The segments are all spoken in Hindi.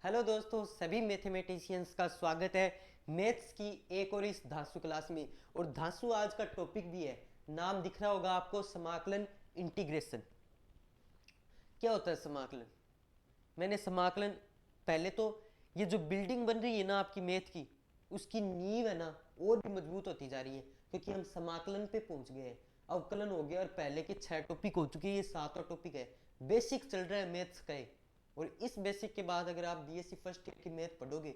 हेलो दोस्तों, सभी मैथमेटिशियंस का स्वागत है मैथ्स की एक और इस धांसू क्लास में। और धांसू आज का टॉपिक भी है, नाम दिख रहा होगा आपको, समाकलन, इंटीग्रेशन। क्या होता है समाकलन? मैंने समाकलन, पहले तो ये जो बिल्डिंग बन रही है ना आपकी मैथ की, उसकी नींव है ना और भी मजबूत होती जा रही है, क्योंकि हम समाकलन पे पहुंच गए हैं। अवकलन हो गया और पहले के 6 टॉपिक हो चुके हैं, ये 7वां टॉपिक है। बेसिक चल रहा है मैथ्स का ये। और इस बेसिक के बाद अगर आप बीएससी फर्स्ट ईयर की मैथ पढ़ोगे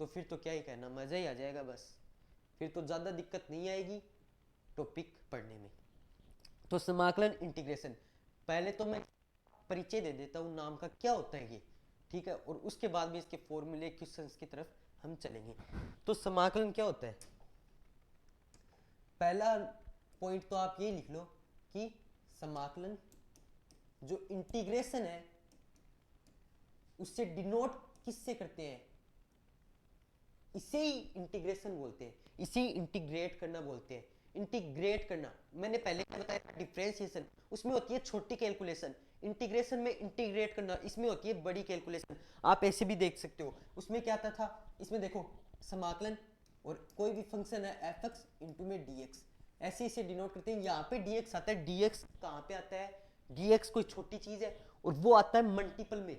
तो फिर तो क्या ही कहना, मज़ा ही आ जाएगा बस। फिर तो ज़्यादा दिक्कत नहीं आएगी टॉपिक पढ़ने में। तो समाकलन, इंटीग्रेशन, पहले तो मैं परिचय दे देता हूँ नाम का, क्या होता है ये, ठीक है। और उसके बाद भी इसके फॉर्मूले क्वेश्चंस की तरफ हम चलेंगे। तो समाकलन क्या होता है? पहला पॉइंट तो आप ये लिख लो कि समाकलन जो इंटीग्रेशन है उससे डिनोट किससे करते हैं? इसे ही इंटीग्रेशन बोलते हैं, इसे ही इंटीग्रेट करना बोलते हैं। इंटीग्रेट करना, मैंने पहले क्या बताया, डिफरेंशिएशन उसमें होती है छोटी कैलकुलेशन, इंटीग्रेशन में इंटीग्रेट करना इसमें होती है बड़ी कैलकुलेशन। आप ऐसे भी देख सकते हो, उसमें क्या आता था, इसमें देखो समाकलन और कोई भी फंक्शन है एफ एक्स इंटू में डी एक्स, ऐसे इसे डिनोट करते हैं। यहाँ पे डी एक्स आता है, डी एक्स कहाँ पे आता है? डी एक्स कोई छोटी चीज है और वो आता है मल्टीपल में।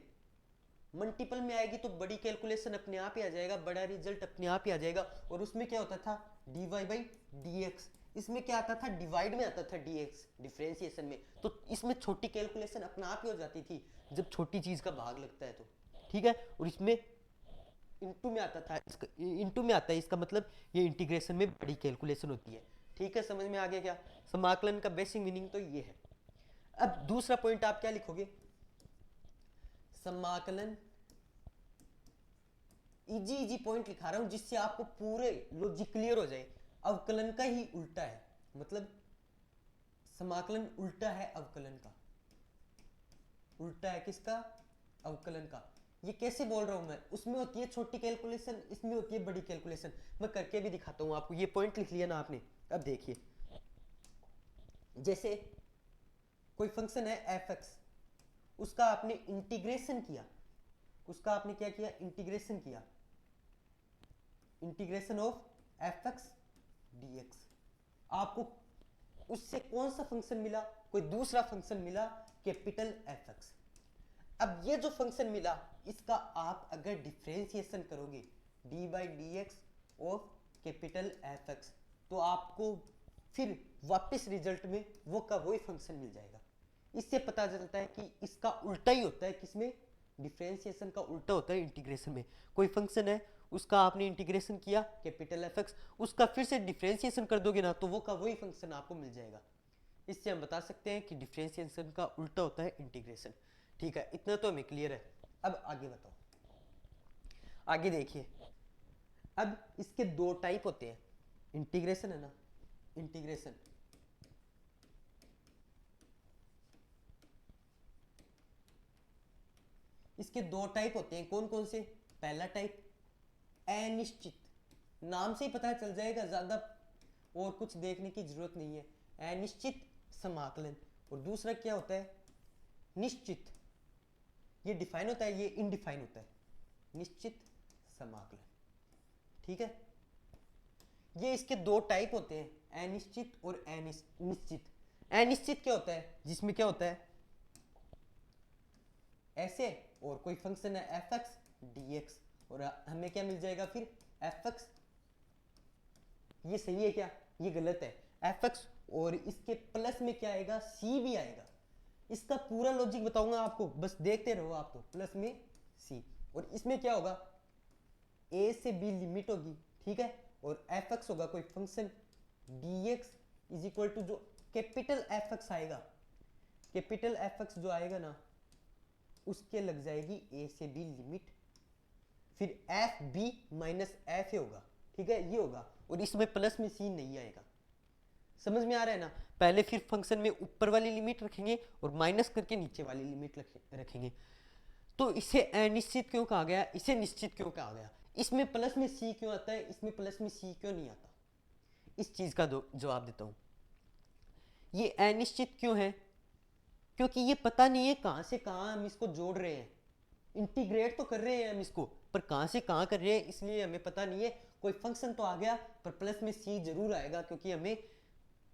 मल्टीपल में आएगी तो बड़ी कैलकुलेशन अपने आप ही आ जाएगा, बड़ा रिजल्ट अपने आप ही आ जाएगा। और उसमें क्या होता था, dy बाई डी एक्स। इसमें क्या आता था, डिवाइड में आता था dx, डिफरेंशिएशन में। तो इसमें छोटी कैलकुलेशन अपने आप ही हो जाती थी जब छोटी चीज का भाग लगता है तो, ठीक है। और इसमें इंटू में आता था, इसका इंटू में आता है, इसका मतलब ये इंटीग्रेशन में बड़ी कैलकुलेशन होती है, ठीक है। समझ में आ गया क्या? समाकलन का बेसिक मीनिंग तो ये है। अब दूसरा पॉइंट आप क्या लिखोगे? समाकलन, इजी इजी पॉइंट लिखा रहा हूं जिससे आपको पूरे लॉजिक क्लियर हो जाए। अवकलन का ही उल्टा है, मतलब समाकलन उल्टा है अवकलन का। उल्टा है किसका? अवकलन का। ये कैसे बोल रहा हूं मैं? उसमें होती है छोटी कैलकुलेशन, इसमें होती है बड़ी कैलकुलेशन। मैं करके भी दिखाता हूं आपको। ये पॉइंट लिख लिया ना आपने? अब देखिए, जैसे कोई फंक्शन है एफ एक्स, उसका आपने इंटीग्रेशन किया, उसका आपने क्या किया, इंटीग्रेशन किया, integration of F x D x. आपको उससे कौन सा फंक्शन मिला? कोई दूसरा फंक्शन मिला, कैपिटल एफ एक्स। अब ये जो फंक्शन मिला, इसका आप अगर डिफरेंशिएशन करोगे D by D x of capital F x, तो आपको फिर वापस रिजल्ट में वो का वही फंक्शन मिल जाएगा। इससे पता चलता है कि इसका उल्टा ही होता है, किसमें? डिफरेंशिएशन का उल्टा होता है इंटीग्रेशन में। कोई फंक्शन है, उसका आपने इंटीग्रेशन किया कैपिटल एफ एक्स, उसका फिर से डिफरेंशिएशन कर दोगे ना तो वो का वही फंक्शन आपको मिल जाएगा। इससे हम बता सकते हैं कि डिफरेंशिएशन का उल्टा होता है इंटीग्रेशन, ठीक है। इतना तो हमें क्लियर है। अब आगे बताओ, आगे देखिए। अब इसके दो टाइप होते हैं, इंटीग्रेशन है ना, इंटीग्रेशन, इसके दो टाइप होते हैं। कौन कौन से? पहला टाइप अनिश्चित, नाम से ही पता चल जाएगा, ज्यादा और कुछ देखने की जरूरत नहीं है, अनिश्चित समाकलन। और दूसरा क्या होता है? निश्चित। ये डिफाइन होता है, ये इनडिफाइन होता है, निश्चित समाकलन, ठीक है। ये इसके दो टाइप होते हैं, अनिश्चित और निश्चित। अनिश्चित क्या होता है? जिसमें क्या होता है, ऐसे और कोई फंक्शन है एफ एक्स डी एक्स, और हमें क्या मिल जाएगा फिर? F x. ये सही है क्या? ये गलत है। एफ एक्स और इसके प्लस में क्या आएगा? सी भी आएगा। इसका पूरा लॉजिक बताऊंगा आपको, बस देखते रहो आप तो। प्लस में सी, और इसमें क्या होगा, ए से बी लिमिट होगी, ठीक है। और एफ एक्स होगा कोई function, d x is equal to जो कैपिटल एफ एक्स आएगा, कैपिटल एफ एक्स जो आएगा ना, उसके लग जाएगी ए से बी लिमिट, फिर f b minus f a होगा, ठीक है, ये होगा। और इसमें प्लस में सी नहीं आएगा। समझ में आ रहा है ना? पहले फिर फंक्शन में ऊपर वाली लिमिट रखेंगे और माइनस करके नीचे वाली लिमिट रखेंगे। तो इसे अनिश्चित क्यों कहा गया, इसे निश्चित क्यों कहा गया? इसमें प्लस में सी क्यों आता है, इसमें प्लस में सी क्यों नहीं आता? इस चीज का जवाब देता हूं। ये अनिश्चित क्यों है? क्योंकि ये पता नहीं है कहां से कहां हम इसको जोड़ रहे हैं। इंटीग्रेट तो कर रहे हैं हम इसको, पर कहाँ से कहाँ कर रहे हैं इसलिए हमें पता नहीं है। कोई फंक्शन तो आ गया, पर प्लस में सी जरूर आएगा, क्योंकि हमें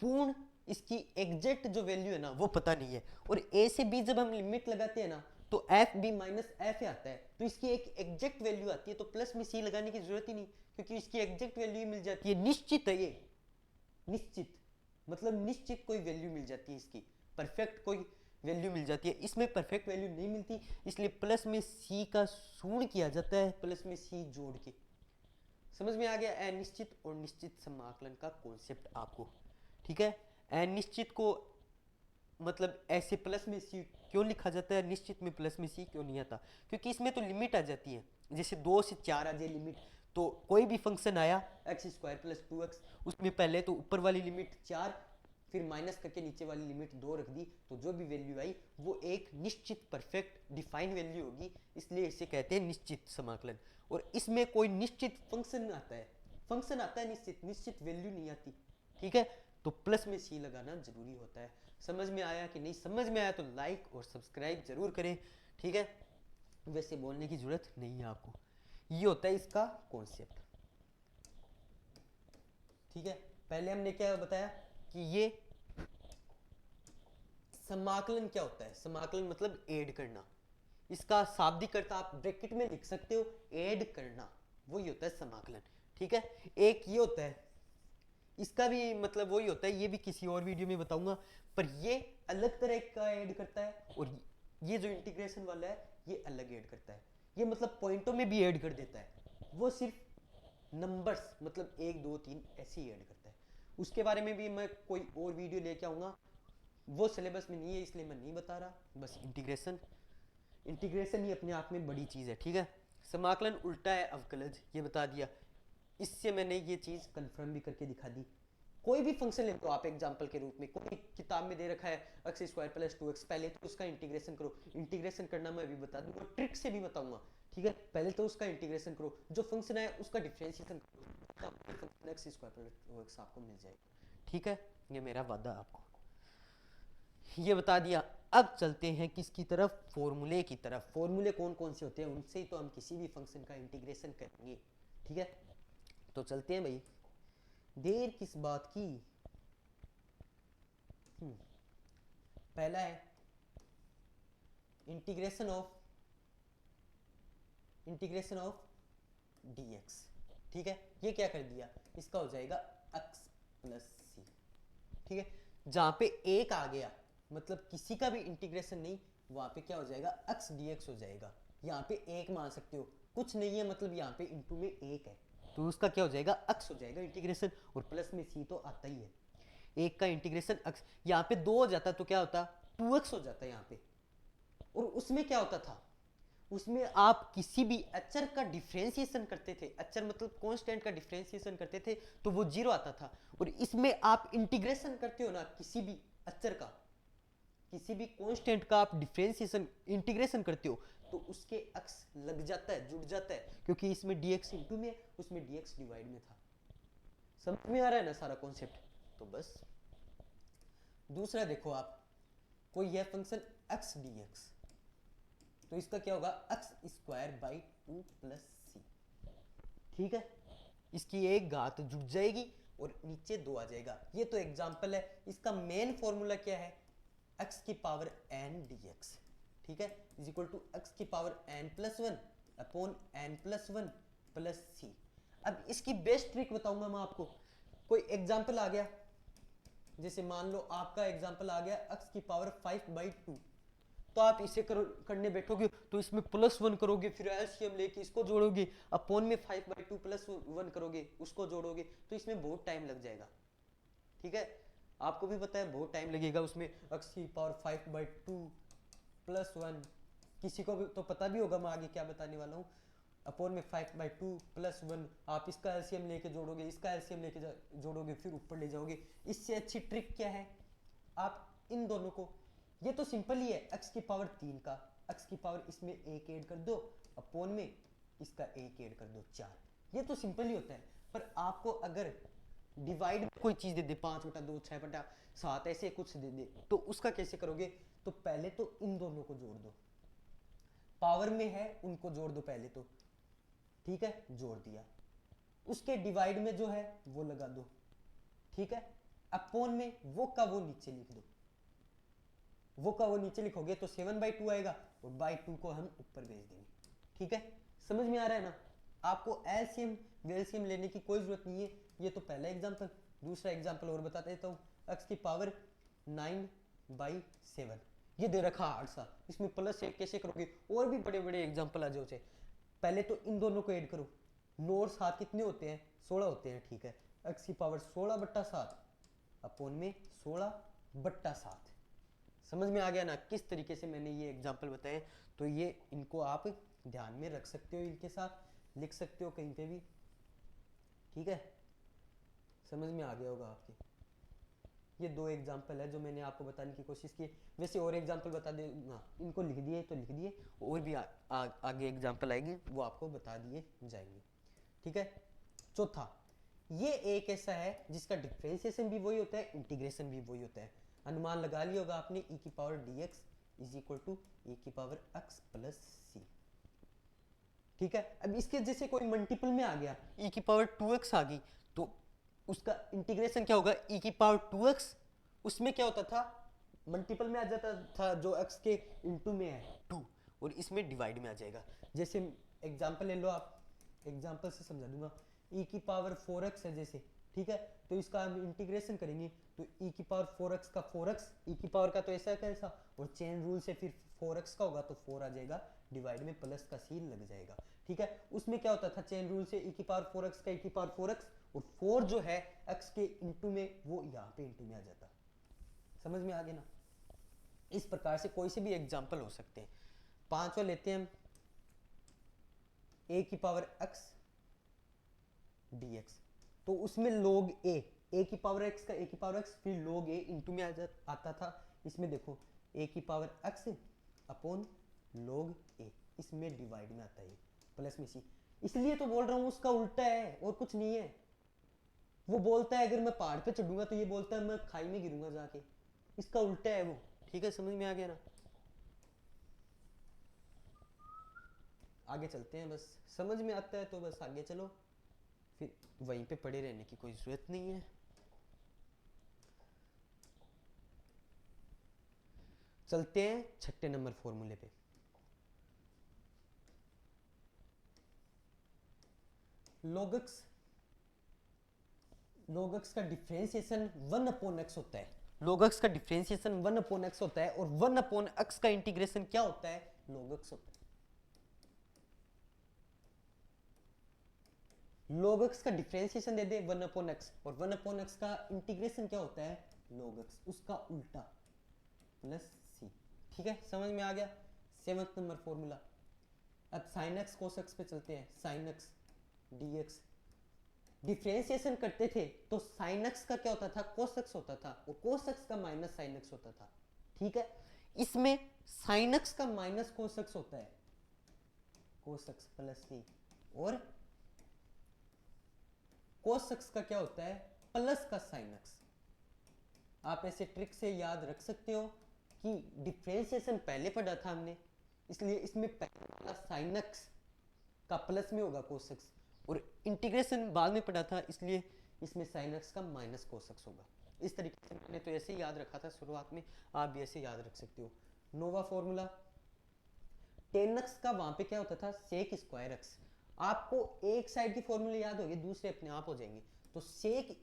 पूर्ण इसकी एग्जैक्ट जो वैल्यू है ना वो पता नहीं है। और ए से बी जब हम लिमिट लगाते हैं ना, तो एफ बी माइनस एफ आता है, तो इसकी एक एग्जैक्ट वैल्यू आती है, तो प्लस में सी लगाने की जरूरत ही नहीं, क्योंकि इसकी एग्जैक्ट वैल्यू मिल जाती है। निश्चित है ये, निश्चित मतलब निश्चित कोई वैल्यू मिल जाती है इसकी, परफेक्ट कोई वैल्यू मिल जाती है। इसमें परफेक्ट वैल्यू नहीं मिलती, इसलिए प्लस में सी का शून्य किया जाता है, प्लस में सी जोड़ के। समझ में आ गया अनिश्चित और निश्चित समाकलन का कॉन्सेप्ट आपको, ठीक है। अनिश्चित को मतलब ऐसे प्लस में सी क्यों लिखा जाता है, निश्चित में प्लस में सी क्यों नहीं आता, क्योंकि इसमें तो लिमिट आ जाती है। जैसे 2 से 4 आ जाए लिमिट, तो कोई भी फंक्शन आया एक्स स्क्वायर प्लस 2x, उसमें पहले तो ऊपर वाली लिमिट 4, फिर माइनस करके नीचे वाली लिमिट 2 रख दी, तो जो भी वैल्यू आई वो एक निश्चित परफेक्ट डिफाइन वैल्यू होगी, इसलिए इसे कहते हैं निश्चित समाकलन। और इसमें कोई निश्चित फंक्शन आता है, फंक्शन आता है निश्चित, निश्चित वैल्यू नहीं आती, ठीक है। तो प्लस में सी लगाना जरूरी होता है। समझ में आया कि नहीं? समझ में आया तो लाइक और सब्सक्राइब जरूर करें, ठीक है। वैसे बोलने की जरूरत नहीं है आपको। ये होता है इसका कॉन्सेप्ट, ठीक है। पहले हमने क्या बताया कि ये समाकलन क्या होता है। समाकलन मतलब ऐड करना, इसका शाब्दिक अर्थ आप ब्रैकेट में लिख सकते हो, ऐड करना, वही होता है समाकलन, ठीक है। एक ये होता है, इसका भी मतलब वही होता है, ये भी किसी और वीडियो में बताऊंगा, पर ये अलग तरह का ऐड करता है, और ये जो इंटीग्रेशन वाला है ये अलग ऐड करता है। ये मतलब पॉइंटों में भी ऐड कर देता है, वो सिर्फ नंबर्स मतलब 1 2 3 ऐसे ही ऐड करता है। उसके बारे में भी मैं कोई और वीडियो लेके आऊंगा, वो सिलेबस में नहीं है इसलिए मैं नहीं बता रहा। बस इंटीग्रेशन, इंटीग्रेशन ही अपने आप में बड़ी चीज़ है, ठीक है। समाकलन उल्टा है अवकलज, ये बता दिया। इससे मैंने ये चीज़ कंफर्म भी करके दिखा दी। कोई भी फंक्शन ले लो आप एग्जांपल के रूप में, कोई किताब में दे रखा है एक्स स्क्वायर प्लस 2x, पहले तो उसका इंटीग्रेशन करो। इंटीग्रेशन करना मैं अभी बता दूंगा, ट्रिक से भी बताऊंगा, ठीक है। पहले तो उसका इंटीग्रेशन करो, जो फंक्शन है उसका डिफरेंशिएशन करो, function x square plus 2x आपको मिल जाएगा, ठीक है। ये मेरा वादा आपको, ये बता दिया। अब चलते हैं किसकी तरफ, फॉर्मूले की तरफ। फॉर्मूले कौन कौन से होते हैं, उनसे ही तो हम किसी भी फंक्शन का इंटीग्रेशन करेंगे, ठीक है। तो चलते हैं भाई, देर किस बात की। पहला है इंटीग्रेशन ऑफ dx, ठीक है। ये क्या कर दिया, इसका हो जाएगा x प्लस सी, ठीक है। जहां पे एक आ गया मतलब किसी का भी इंटीग्रेशन नहीं, वहां पे क्या हो जाएगा x dx हो जाएगा। यहाँ पे एक मान सकते हो, कुछ नहीं है मतलब यहाँ पे इंटू में एक है, तो उसका क्या हो जाएगा x हो जाएगा इंटीग्रेशन, और प्लस में c तो आता ही है। एक का इंटीग्रेशन x, यहाँ पे 2 हो जाता तो क्या होता 2x हो जाता यहाँ पे। और उसमें क्या होता था, उसमें आप किसी भी अचर का डिफरेंशिएशन करते थे, अचर मतलब कांस्टेंट का डिफरेंशिएशन करते थे तो वो 0 आता था। और इसमें आप इंटीग्रेशन करते हो ना किसी भी अचर का, किसी भी कांस्टेंट का आप डिफरेंशिएशन इंटीग्रेशन करते हो, तो उसके x लग जाता है, जुड़ जाता है, क्योंकि इसमें dx इंटू में, उसमें dx डिवाइड में था। समझ में आ रहा है ना सारा कॉन्सेप्ट। तो बस दूसरा देखो आप, कोई यह फंक्शन x dx, तो इसका क्या होगा x स्क्वायर बाई 2 प्लस सी, ठीक है। इसकी एक घात जुड़ जाएगी और नीचे 2 आ जाएगा। ये तो एग्जांपल है, इसका मेन फॉर्मूला क्या है, x की पावर n dx, ठीक है, इज इक्वल टू x की power n plus 1 upon n plus 1 plus C. अब इसकी बेस्ट ट्रिक बताऊंगा मैं आपको। कोई एग्जांपल आ गया, जैसे मान लो आपका एग्जांपल आ गया x की पावर 5/2, तो आप इसे करने बैठोगे तो इसमें +1 करोगे, फिर एलसीएम लेके इसको जोड़ोगे, अपॉन में 5/2 प्लस 1 करोगे, उसको जोड़ोगे, तो इसमें बहुत टाइम लग जाएगा, ठीक है। आपको भी पता है बहुत टाइम लगेगा उसमें, x की पावर 5/2 प्लस 1, किसी को भी तो पता भी होगा मैं आगे क्या बताने वाला हूँ, अपॉन में 5/2 प्लस 1, आप इसका एलसीएम लेके जोड़ोगे, इसका एलसीएम लेके जोड़ोगे, फिर ऊपर ले जाओगे। इससे अच्छी ट्रिक क्या है, आप इन दोनों को, ये तो सिंपल ही है, x की पावर 3 का x की पावर इसमें एक ऐड कर दो, अपॉन में इसका एक ऐड कर दो 4, ये तो सिंपल ही होता है। पर आपको अगर डिवाइड में कोई चीज दे दे 5/2 6/7 ऐसे कुछ दे दे, तो उसका कैसे करोगे, तो पहले तो इन दोनों को जोड़ दो, पावर में है उनको जोड़ दो पहले तो, ठीक है, जोड़ दिया। उसके डिवाइड में जो है वो लगा दो, ठीक है। अपॉन में वो का वो नीचे लिख दो, वो का वो नीचे लिखोगे तो 7/2 आएगा और बाई 2 को हम ऊपर भेज देंगे, ठीक है। समझ में आ रहा है ना? आपको एलसीएम वेलसीएम लेने की कोई जरूरत नहीं है। ये तो पहला एग्जांपल। दूसरा एग्जांपल और बता देता हूँ। x की पावर 9/7 ये दे रखा 8 सा, इसमें प्लस से कैसे करोगे? और भी बड़े बड़े एग्जांपल आ जाओ। पहले तो इन दोनों को ऐड करो, 9 और 7 कितने होते हैं? 16 होते हैं, ठीक है। x की पावर 16/7 अपॉन में 16/7। समझ में आ गया ना किस तरीके से मैंने ये एग्जांपल बताए? तो ये इनको आप ध्यान में रख सकते हो, इनके साथ लिख सकते हो कहीं पे भी, ठीक है। समझ में आ गया होगा आपके। ये दो एग्जांपल है जो मैंने आपको बताने की कोशिश की। वैसे और एग्जांपल बता देना, इनको लिख दिए तो लिख दिए, और भी आगे एग्जांपल आएंगे वो आपको बता दिए जाएंगे, ठीक है। चौथा, ये एक ऐसा है जिसका डिफरेंशिएशन भी वही होता है, इंटीग्रेशन भी वही होता है। अनुमान लगा लिया होगा आपने, e की power dx is equal to e की पावर x प्लस c, ठीक है। अब इसके जैसे कोई मल्टीपल में आ गया, e की पावर 2x आ गई, तो उसका इंटीग्रेशन क्या होगा? e की पावर 2x, उसमें क्या होता था? मल्टीपल में आ जाता था जो x के इंटू में है 2, और इसमें डिवाइड में आ जाएगा। जैसे एग्जांपल ले लो आप, एग्जांपल से समझा दूंगा। e की पावर 4x है जैसे, ठीक है, तो इसका हम इंटीग्रेशन करेंगे तो e की पावर 4x का 4x, e की पावर का तो ऐसा कैसा, और चेन रूल से फिर 4x का होगा तो 4 आ जाएगा, डिवाइड में प्लस का सी लग जाएगा, ठीक है। उसमें क्या होता था? चेन रूल से e की पावर 4x का e की पावर 4x, और 4 जो है x के इंटू में वो यहाँ पे इंटू में आ जाता। समझ में आ गया ना? इस प्रकार से कोई से भी एग्जाम्पल हो सकते हैं। पांचवा लेते हैं हम, a की पावर x dx, तो उसमें log a की पावर x का a की पावर x, फिर log a इंटू में आता था। इसमें देखो a की power x upon log a, इसमें डिवाइड में आता है प्लस में c। इसलिए तो बोल रहा हूं उसका उल्टा है और कुछ नहीं है। वो बोलता है अगर मैं पहाड़ पे चढ़ूंगा तो ये बोलता है मैं खाई में गिरूंगा जाके, इसका उल्टा है वो, ठीक है। समझ में आ गया ना? आगे चलते हैं, बस समझ में आता है तो बस आगे चलो, फिर वहीं पे पड़े रहने की कोई जरूरत नहीं है। चलते हैं छठे नंबर फॉर्मूले पे। log x का डिफरेंशिएशन 1/x होता है। log x का डिफरेंशिएशन 1/x होता है, और 1/x का इंटीग्रेशन क्या होता है? log x होता है। log x का डिफरेंशिएशन दे दे 1/x, और 1/x का इंटीग्रेशन क्या होता है? log x, उसका उल्टा प्लस c, ठीक है। समझ में आ गया? 7th number formula. अब sin x cos x पे चलते हैं। sin x dx डिफरेंशिएशन करते थे तो sin x का क्या होता था? cos x होता था, और cos x का माइनस sin x होता था, ठीक है। इसमें sin x का माइनस cos x होता है, cos x प्लस c, और cos x का क्या होता है? प्लस का sin x। आप ऐसे ट्रिक से याद रख सकते हो कि डिफरेंशिएशन पहले पढ़ा था हमने, इसलिए इसमें पहला sin x का प्लस में होगा cos x, और इंटीग्रेशन बाद में पढ़ा था, इसलिए इसमें sin x का माइनस cos x होगा। इस तरीके से मैंने तो ऐसे ही याद रखा था शुरुआत में, आप भी ऐसे याद रख सकते हो। नोवा फॉर्मूला, tan x का वहां पे क्या होता था? sec square x। आपको एक साइड की फॉर्मूले याद होगी, दूसरे अपने आप हो जाएंगे। तो sec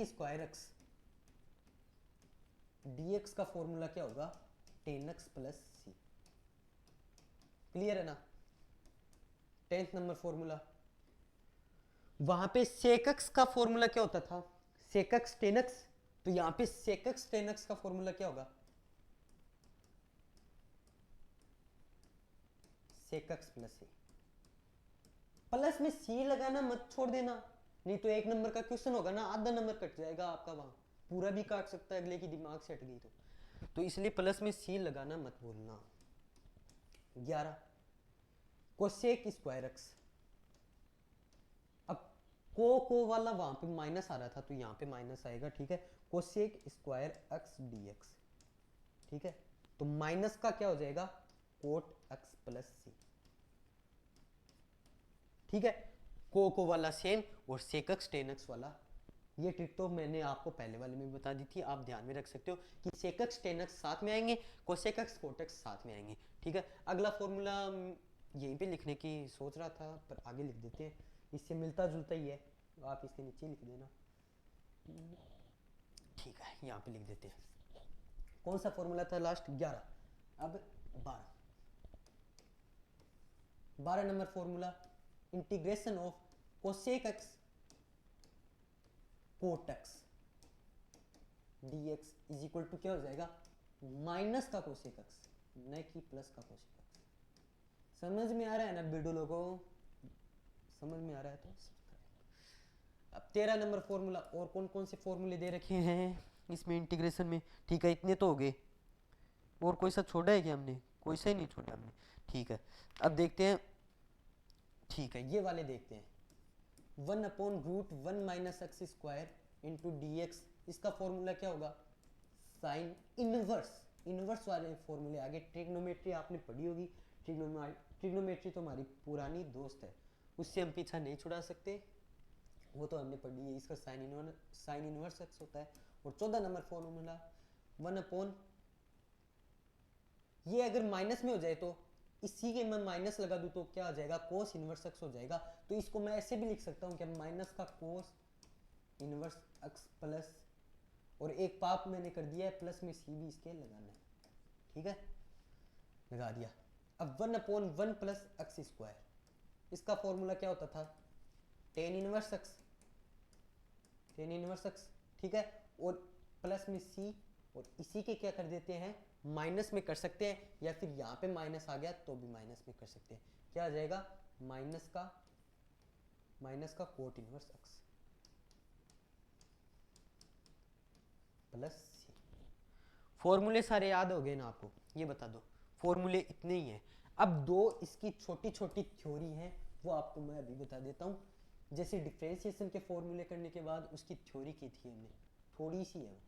स्क्वायर x dx का फॉर्मूला क्या होगा? tan x plus c। Clear है ना? 10th नंबर फॉर्मूला, वहां पे sec x का फॉर्मूला क्या होता था? sec x tan x, तो यहां पे sec x tan x का फॉर्मूला क्या होगा? sec x plus c। Plus में c लगाना मत छोड़ देना, नहीं तो एक नंबर का क्वेश्चन होगा ना, आधा नंबर कट जाएगा आपका, वहां पूरा भी काट सकता है अगले की दिमाग से हट गई तो इसलिए प्लस में c लगाना मत भूलना। 11 कोसेक स्क्वायर x। अब को वाला वहां पे माइनस आ रहा था तो यहाँ पे माइनस आएगा, ठीक है। कोसेक स्क्वायर x dx, ठीक है। तो माइनस का क्या हो जाएगा? कोट एक्स प्लस सी। ठीक है, को वाला सेम और सेक एक्स टेन एक्स वाला। ये ट्रिक तो मैंने आपको पहले वाले में बता दी थी, आप ध्यान में रख सकते हो कि सेक एक्स टेन एक्स साथ में आएंगे, कोसेक एक्स कोट एक्स साथ में आएंगे। ठीक है, अगला फॉर्मूला यहीं पे लिखने की सोच रहा था पर आगे लिख देते हैं, इससे मिलता जुलता ही है, तो आप इसके नीचे लिख देना। ठीक है, यहाँ पे लिख देते हैं। कौन सा फॉर्मूला था लास्ट? 11। अब 12 number formula, integration of cosec x cot x dx is equal to क्या हो जाएगा? माइनस का कोसेक एक्स, न कि प्लस का कोसेक एक्स। समझ में आ रहा है ना बेडो लोगों? समझ में आ रहा है तो अब 13 नंबर फॉर्मूला, और कौन कौन से फॉर्मूले दे रखे हैं इसमें इंटीग्रेशन में? ठीक है, इतने तो हो गए, और कोई सा छोड़ा है क्या हमने? कोई सा ही नहीं छोड़ा हमने। ठीक है, अब देखते हैं। ठीक है, ये वाले देखते हैं। 1/√1 minus x square into D x, इसका फॉर्मूला क्या होगा? Sine inverse. इनवर्स वाले फॉर्मूले आगे, ट्रिग्नोमेट्री आपने पढ़ी होगी। ट्रिग्नोमेट्री तो हमारी पुरानी दोस्त है, उससे हम पीछा नहीं छुड़ा सकते, वो तो हमने पढ़ी है। इसका साइन इनवर्स एक्स होता है। और 14 नंबर फॉर्मूला 1/, ये अगर माइनस में हो जाए तो इसी के मैं माइनस लगा दूं तो क्या हो जाएगा? कोस इनवर्स एक्स हो जाएगा। तो इसको मैं ऐसे भी लिख सकता हूं कि माइनस का कोस इनवर्स एक्स प्लस, और एक पाप मैंने कर दिया है प्लस में सी भी इसके लगाना है। ठीक है, लगा दिया। अब 1/1 प्लस एक्स स्क्वायर, इसका फॉर्मूला क्या होता था? Tan inverse x, tan inverse x. ठीक है, और प्लस में सी, और इसी के क्या कर देते हैं? माइनस में कर सकते हैं, या फिर यहाँ पे माइनस आ गया तो भी माइनस में कर सकते हैं। क्या आ जाएगा? माइनस का कोट इनवर्स एक्स प्लस सी। फॉर्मूले सारे याद हो गए ना आपको? ये बता दो, फॉर्मूले इतने ही हैं। अब दो इसकी छोटी छोटी थ्योरी हैं, वो आपको मैं अभी बता देता हूँ। जैसे डिफरेंशिएशन के फॉर्मूले करने के बाद उसकी थ्योरी की थी हमने, थोड़ी सी है वो।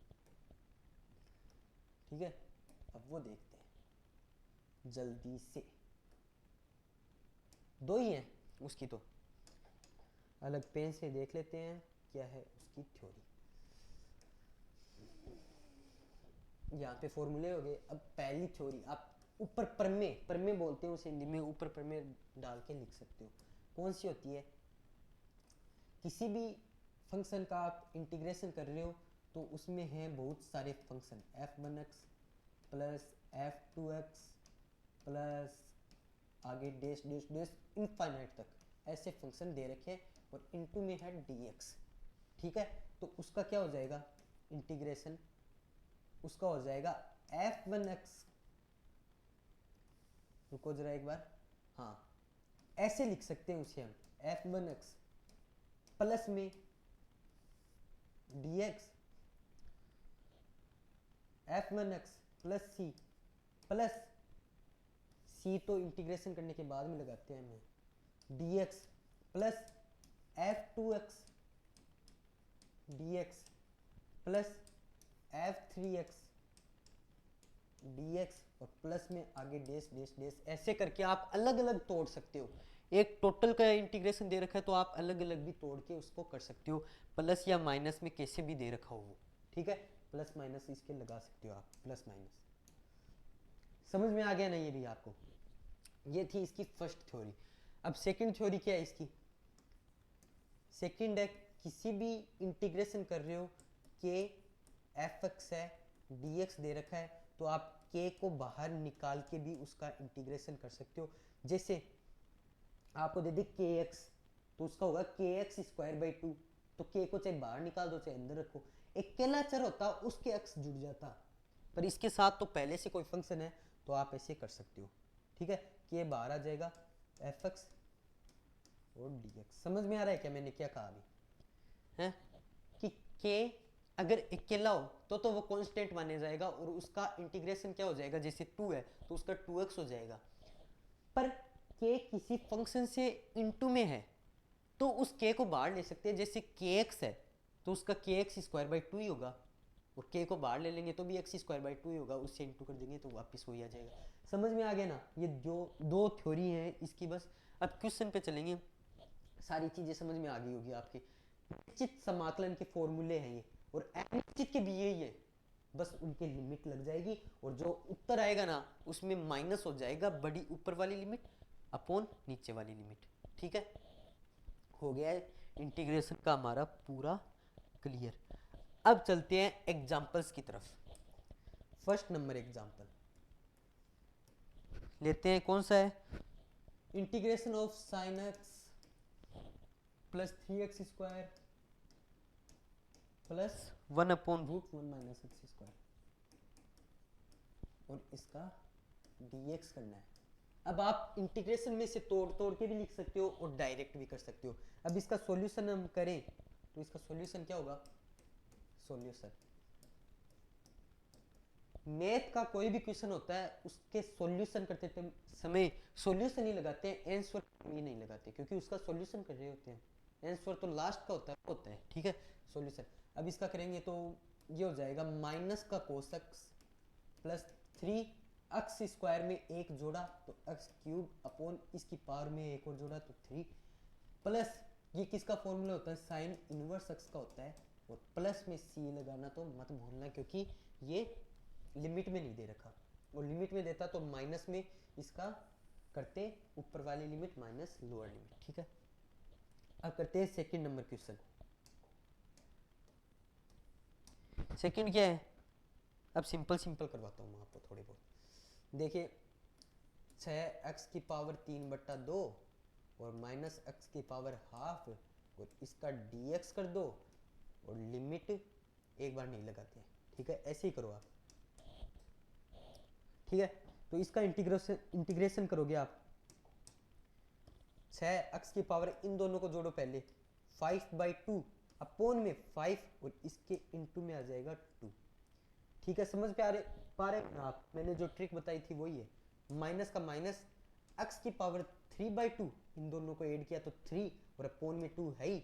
ठीक है, अब वो देखते हैं जल्दी से। दो ही हैं उसकी, तो अलग पेन से देख लेते हैं क्या है उसकी थ्योरी। यहाँ पे फॉर्मूले हो गए। अब पहली थ्योरी, आप ऊपर परमे बोलते हैं उसे हिंदी में, ऊपर परमे डाल के लिख सकते हो। कौन सी होती है? किसी भी फंक्शन का आप इंटीग्रेशन कर रहे हो तो उसमें हैं बहुत सारे function, f1x plus f2x plus आगे डेश डेश डेश इनफाइनाइट तक ऐसे फंक्शन दे रखे हैं, और इनटू में है dx। ठीक है, तो उसका क्या हो जाएगा? इंटीग्रेशन उसका हो जाएगा f1x, रुको जरा एक बार, हाँ ऐसे लिख सकते हैं उसे हम, f1x प्लस में dx, f1x प्लस सी, प्लस सी तो इंटीग्रेशन करने के बाद में लगाते हैं हमें, dx plus f2x dx plus f3x dx, और प्लस में आगे डेश डेश डेश, ऐसे करके आप अलग अलग तोड़ सकते हो। एक टोटल का इंटीग्रेशन दे रखा है तो आप अलग अलग भी तोड़ के उसको कर सकते हो, प्लस या माइनस में कैसे भी दे रखा हो वो। ठीक है, प्लस माइनस इसके लगा सकते हो आप, प्लस माइनस। समझ में आ गया ना ये भी आपको? ये थी इसकी फर्स्ट थ्योरी। अब सेकंड थ्योरी क्या है इसकी? सेकंड है, किसी भी इंटीग्रेशन कर रहे हो, के एफ एक्स है, डी एक्स दे रखा है, तो आप के को बाहर निकाल के भी उसका इंटीग्रेशन कर सकते हो। जैसे आपको दे दी के एक्स, तो उसका होगा के एक्स स्क्वायर बाई 2, तो के को चाहे बाहर निकाल दो चाहे अंदर रखो, एक अकेला चर होता उसके एक्स जुड़ जाता, पर इसके साथ तो पहले से कोई फंक्शन है तो आप ऐसे कर सकते हो। ठीक है, के बाहर आ जाएगा, एफ एक्स और डी एक्स। समझ में आ रहा है क्या मैंने क्या कहा अभी? है कि के अगर अकेला हो तो वो कांस्टेंट माने जाएगा, और उसका इंटीग्रेशन क्या हो जाएगा? जैसे 2 है तो उसका 2x हो जाएगा। पर के किसी फंक्शन से इनटू में है तो उस के को बाहर ले सकते हैं। जैसे के एक्स है तो उसका के एक्स स्क्वायर बाई 2 ही होगा, और के को बाहर ले लेंगे तो भी एक्स स्क्वायर बाई 2 ही होगा, उससे इनटू कर देंगे तो वापस वही आ जाएगा। समझ में आ गया ना, ये जो दो थ्योरी है इसकी। बस अब क्वेश्चन पे चलेंगे, सारी चीजें समझ में आ गई होगी आपके। निश्चित समाकलन के फॉर्मूले हैं ये, और अनिश्चित के भी यही है, बस उनके लिमिट लग जाएगी और जो उत्तर आएगा ना उसमें माइनस हो जाएगा बड़ी ऊपर वाली लिमिट अपॉन नीचे वाली लिमिट। ठीक है, हो गया है इंटीग्रेशन का हमारा पूरा क्लियर। अब चलते हैं एग्जांपल्स की तरफ। फर्स्ट नंबर एग्जांपल लेते हैं, कौन सा है? Integration of sine x plus 3x square plus 1/√1 minus x square, और इसका dx करना है। अब आप इंटीग्रेशन में से तोड़ तोड़ के भी लिख सकते हो और डायरेक्ट भी कर सकते हो। अब इसका सॉल्यूशन हम करें तो इसका सॉल्यूशन क्या होगा? सॉल्यूशन, मैथ का कोई भी क्वेश्चन होता है उसके सॉल्यूशन करते समय सॉल्यूशन ही लगाते हैं, आंसर ये नहीं लगाते, क्योंकि उसका सॉल्यूशन कर रहे होते हैं। आंसर तो लास्ट का होता है। ठीक है, सॉल्यूशन। अब इसका करेंगे तो ये हो जाएगा माइनस का cos x plus 3 x square में एक जोड़ा तो एक्स क्यूब अपॉन इसकी पावर में एक और जोड़ा तो 3 प्लस ये किसका फॉर्मूला होता है? साइन इनवर्स एक्स का होता है, और प्लस में सी लगाना तो मत भूलना, क्योंकि ये लिमिट में नहीं दे रखा, और लिमिट में देता तो माइनस में इसका करते ऊपर वाली लिमिट माइनस लोअर लिमिट। ठीक है, अब करते हैं सेकंड नंबर क्वेश्चन। सेकंड क्या है? अब सिंपल सिंपल करवाता हूँ मैं आपको थोड़ी बहुत। देखिए 6x की पावर 3/2 और माइनस एक्स की पावर हाफ, और इसका dx कर दो, और लिमिट एक बार नहीं लगाते हैं। ठीक है, ऐसे ही करो आप। ठीक है, तो इसका इंटीग्रेशन करोगे आप, 6x की पावर इन दोनों को जोड़ो पहले, 5/2 अपॉन में 5 और इसके इनटू में आ जाएगा 2। ठीक है, समझ पा रहे ना आप? मैंने जो ट्रिक बताई थी वही है। माइनस का माइनस, x की पावर 3/2, इन दोनों को ऐड किया तो 3 और अपॉन में 2 है ही,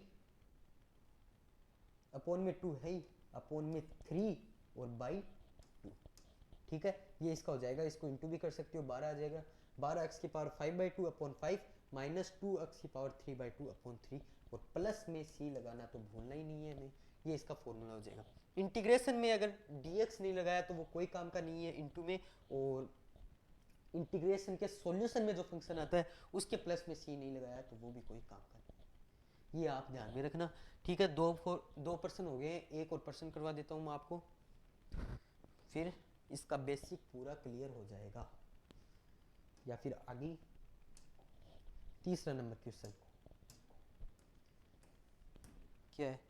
अपॉन में 2 है ही, अपॉन में 3 और बाई 2। ठीक है, ये इसका हो जाएगा। इसको इंटू भी कर सकते हो, 12 आ जाएगा। 12x की पावर 5/2 अपॉन 5 माइनस 2x की पावर 3/2 अपॉन 3, और प्लस में c लगाना तो भूलना ही नहीं है हमें। ये इसका फॉर्मूला हो जाएगा। इंटीग्रेशन में अगर dx नहीं लगाया तो वो कोई काम का नहीं है इंटू में, और इंटीग्रेशन के सॉल्यूशन में जो फंक्शन आता है उसके प्लस में c नहीं लगाया तो वो भी कोई काम का नहीं। ये आप ध्यान में रखना। ठीक है, दो पर्सन हो गए, एक और पर्सन करवा देता हूँ मैं आपको, फिर इसका बेसिक पूरा क्लियर हो जाएगा। या फिर आगे तीसरा नंबर क्वेश्चन क्या है?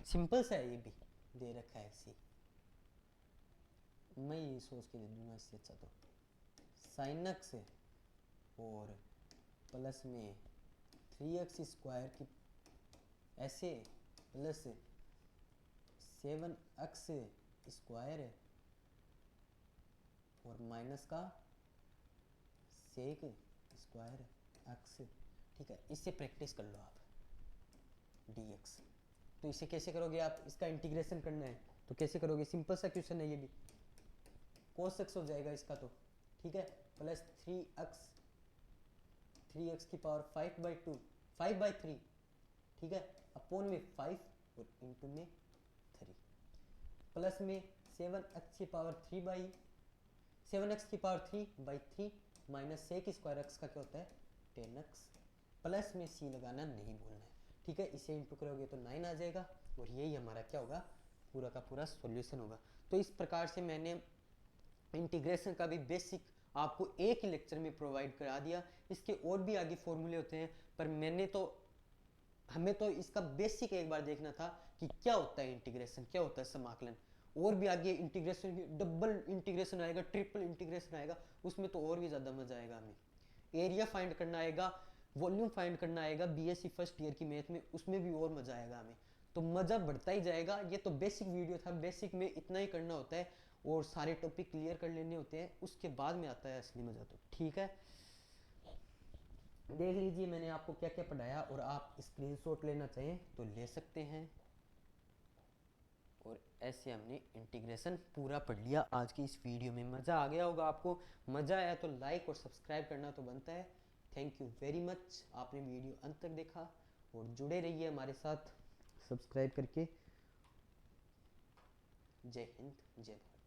सिंपल सा है, ये भी दे रखा है ऐसे, मैं ये सोच के दे दूंगा इससे अच्छा। तो साइन एक्स और प्लस में 3x स्क्वायर की ऐसे प्लस 7x स्क्वायर और माइनस का सेक स्क्वायर एक्स। ठीक है, इससे प्रैक्टिस कर लो आप dx। तो इसे कैसे करोगे आप? इसका इंटीग्रेशन करना है तो कैसे करोगे? सिंपल सा क्वेश्चन है ये भी। cos x हो जाएगा इसका तो। ठीक है, प्लस 3x की पावर 5/2 5/3। ठीक है, अपॉन में 5 और इंटू में 3 प्लस में 7x की power 3/3 minus sec square x का क्या होता है? 10x, प्लस में c लगाना नहीं भूलना है। ठीक है, इसे इंटू करोगे तो 9 आ जाएगा, और यही हमारा क्या होगा? पूरा का पूरा सॉल्यूशन होगा। तो इस प्रकार से मैंने इंटीग्रेशन का भी बेसिक आपको एक ही लेक्चर में प्रोवाइड करा दिया। इसके और भी आगे फॉर्मूले होते हैं, पर हमें तो इसका बेसिक एक बार देखना था कि क्या होता है इंटीग्रेशन, क्या होता है समाकलन। और भी आगे इंटीग्रेशन, डबल इंटीग्रेशन आएगा, ट्रिपल इंटीग्रेशन आएगा, उसमें तो और भी ज़्यादा मजा आएगा। हमें एरिया फाइंड करना आएगा, वॉल्यूम फाइंड करना आएगा बीएससी फर्स्ट ईयर की मैथ में, उसमें भी और मजा आएगा हमें। तो मजा बढ़ता ही जाएगा। ये तो बेसिक वीडियो था, बेसिक में इतना ही करना होता है और सारे टॉपिक क्लियर कर लेने होते हैं, उसके बाद में आता है असली मजा। तो ठीक है, देख लीजिए मैंने आपको क्या क्या पढ़ाया, और आप स्क्रीनशॉट लेना चाहें तो ले सकते हैं। और ऐसे हमने इंटीग्रेशन पूरा पढ़ लिया आज की इस वीडियो में। मज़ा आ गया होगा आपको, मज़ा आया तो लाइक और सब्सक्राइब करना तो बनता है। थैंक यू वेरी मच, आपने वीडियो अंत तक देखा और जुड़े रहिए हमारे साथ सब्सक्राइब करके। जय हिंद, जय भारत।